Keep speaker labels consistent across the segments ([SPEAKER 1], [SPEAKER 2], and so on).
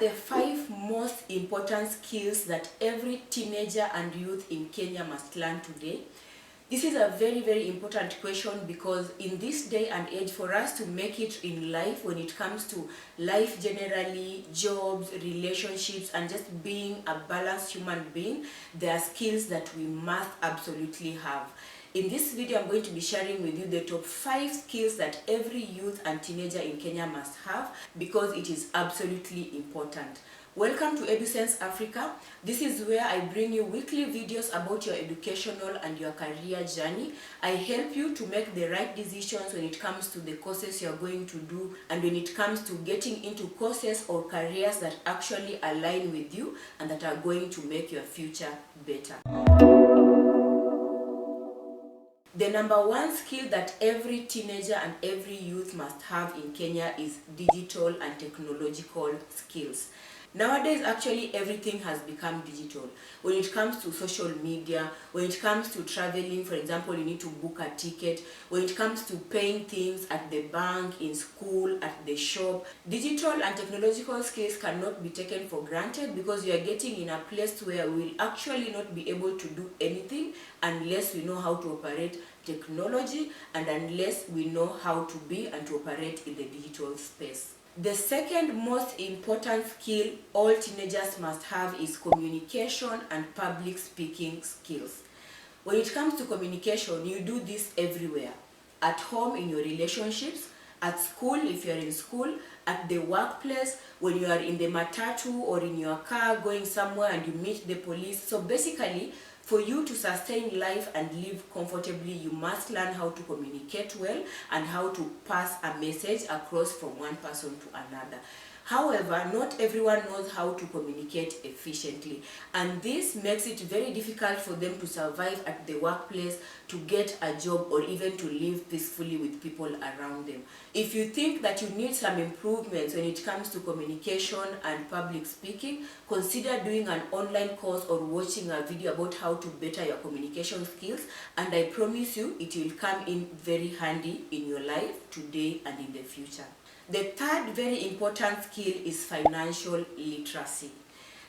[SPEAKER 1] the 5 most important skills that every teenager and youth in Kenya must learn today? This is a very important question, because in this day and age, for us to make it in life, when it comes to life generally, jobs, relationships, and just being a balanced human being, there are skills that we must absolutely have. In this video, I'm going to be sharing with you the top 5 skills that every youth and teenager in Kenya must have, because it is absolutely important. Welcome to EduSens Africa. This is where I bring you weekly videos about your educational and your career journey. I help you to make the right decisions when it comes to the courses you're going to do, and when it comes to getting into courses or careers that actually align with you and that are going to make your future better. The number 1 skill that every teenager and every youth must have in Kenya is digital and technological skills. Nowadays, actually, everything has become digital. When it comes to social media, when it comes to traveling, for example, you need to book a ticket. When it comes to paying things at the bank, in school, at the shop, digital and technological skills cannot be taken for granted, because you are getting in a place where we will actually not be able to do anything unless we know how to operate technology and unless we know how to be and to operate in the digital space. The second most important skill all teenagers must have is communication and public speaking skills. When it comes to communication, you do this everywhere. At home, in your relationships, at school if you are in school, at the workplace, when you are in the matatu or in your car going somewhere and you meet the police. So basically, for you to sustain life and live comfortably, you must learn how to communicate well and how to pass a message across from one person to another. However, not everyone knows how to communicate efficiently, and this makes it very difficult for them to survive at the workplace, to get a job, or even to live peacefully with people around them. If you think that you need some improvements when it comes to communication and public speaking, consider doing an online course or watching a video about how to better your communication skills, and I promise you it will come in very handy in your life today and in the future. The third very important skill is financial literacy.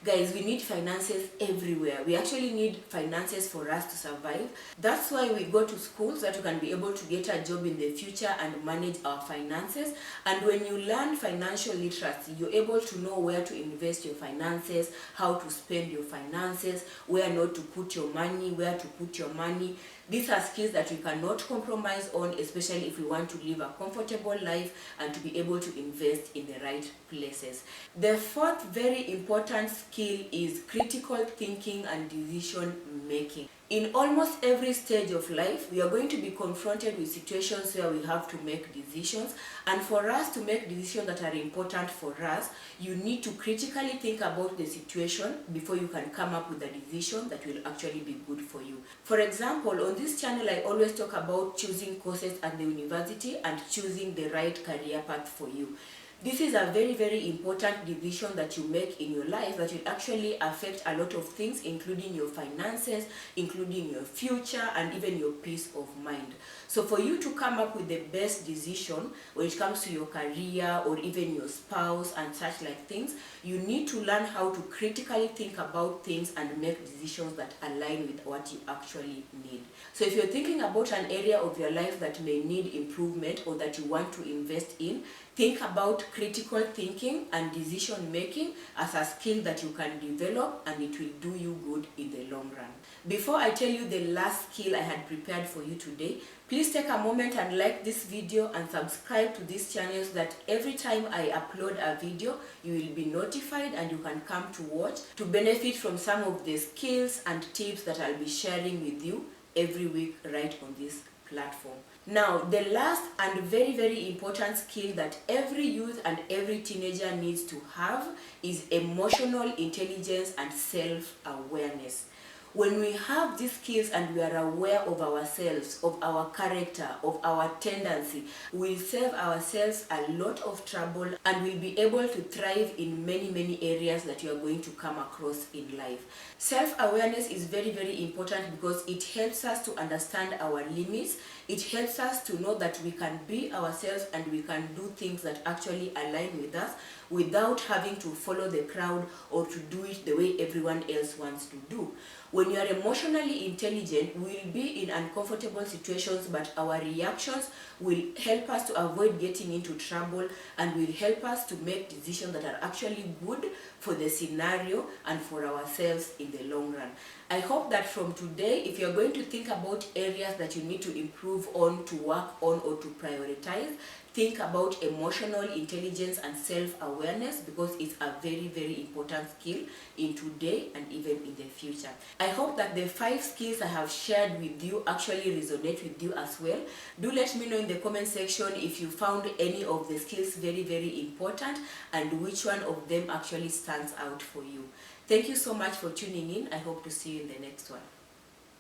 [SPEAKER 1] Guys, we need finances everywhere. We actually need finances for us to survive. That's why we go to school, so that you can be able to get a job in the future and manage our finances. And when you learn financial literacy, you're able to know where to invest your finances, how to spend your finances, where not to put your money, where to put your money. These are skills that we cannot compromise on, especially if we want to live a comfortable life and to be able to invest in the right places. The fourth very important skill is critical thinking and decision making. In almost every stage of life, we are going to be confronted with situations where we have to make decisions, and for us to make decisions that are important for us, you need to critically think about the situation before you can come up with a decision that will actually be good for you. For example, on this channel, I always talk about choosing courses at the university and choosing the right career path for you. This is a very important decision that you make in your life that will actually affect a lot of things, including your finances, including your future, and even your peace of mind. So for you to come up with the best decision when it comes to your career or even your spouse and such like things, you need to learn how to critically think about things and make decisions that align with what you actually need. So if you're thinking about an area of your life that may need improvement or that you want to invest in, think about critical thinking and decision making as a skill that you can develop, and it will do you good in the long run. Before I tell you the last skill I had prepared for you today, please take a moment and like this video and subscribe to this channel so that every time I upload a video, you will be notified and you can come to watch to benefit from some of the skills and tips that I'll be sharing with you every week right on this platform. Now, the last and very important skill that every youth and every teenager needs to have is emotional intelligence and self-awareness. When we have these skills and we are aware of ourselves, of our character, of our tendency, we'll save ourselves a lot of trouble and we'll be able to thrive in many areas that you are going to come across in life. Self-awareness is very important because it helps us to understand our limits. It helps us to know that we can be ourselves and we can do things that actually align with us. without having to follow the crowd or to do it the way everyone else wants to do. When you are emotionally intelligent, we will be in uncomfortable situations, but our reactions will help us to avoid getting into trouble and will help us to make decisions that are actually good for the scenario and for ourselves in the long run. I hope that from today, if you're going to think about areas that you need to improve on, to work on, or to prioritize, think about emotional intelligence and self-awareness, because it's a very, very important skill in today and even in the future. I hope that the 5 skills I have shared with you actually resonate with you as well. Do let me know in the comment section if you found any of the skills very, very important and which one of them actually stands out for you. Thank you so much for tuning in. I hope to see you in the next one.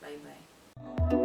[SPEAKER 1] Bye-bye.